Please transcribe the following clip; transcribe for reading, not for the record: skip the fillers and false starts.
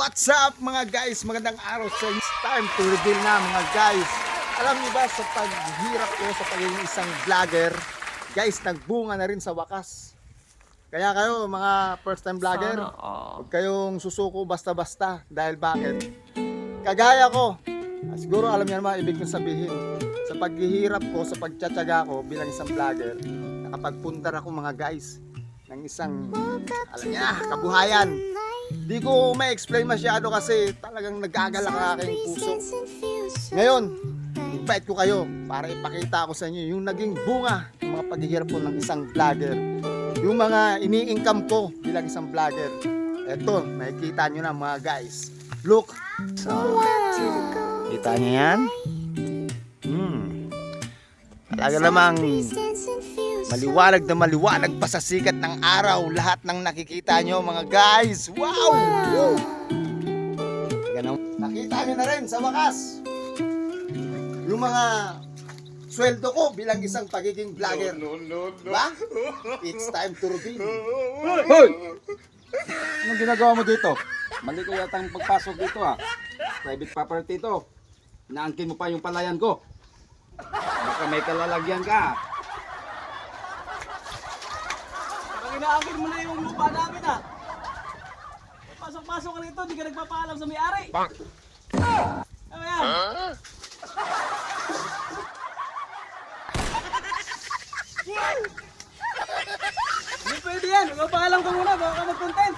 What's up mga guys? Magandang araw sa inyo. It's time to reveal na mga guys. Alam niyo ba sa paghirap ko sa pagiging isang vlogger, guys, nagbunga na rin sa wakas. Kaya kayo mga first time vlogger, huwag kayong susuko basta-basta. Dahil bakit? Kagaya ko, siguro alam niyo naman ibig kong sabihin. Sa paghihirap ko, sa pagtsatsaga ko bilang isang vlogger, nakapagpundar ako mga guys ng isang, alam niya, kabuhayan. Di ko ma-explain masyado kasi talagang nagagalak ang aking puso. Ngayon, invite ko kayo para ipakita ko sa inyo yung naging bunga ng mga paghihirap ko ng isang vlogger. Yung mga ini-income ko bilang isang vlogger. Eto, makikita nyo na mga guys. Look! So, kita nyo yan? Talaga namang maliwanag na maliwanag pa sa sikat ng araw lahat ng nakikita nyo mga guys. Wow! Nakita nyo na rin sa wakas yung mga sweldo ko bilang isang pagiging vlogger. Diba? It's time to reveal. Hoy! Anong ginagawa mo dito? Mali ko yata ang pagpasok dito ha. Private property to. Inaangkin mo pa yung palayan ko. Baka may kalalagyan ka. Inaangkin mo na yung lupa namin ah. Pasok-pasok ka rito, di ka nagpapaalam sa may-ari. Ano yan? Hindi pwede yan, magpapaalam ka muna, baka ka mag-content.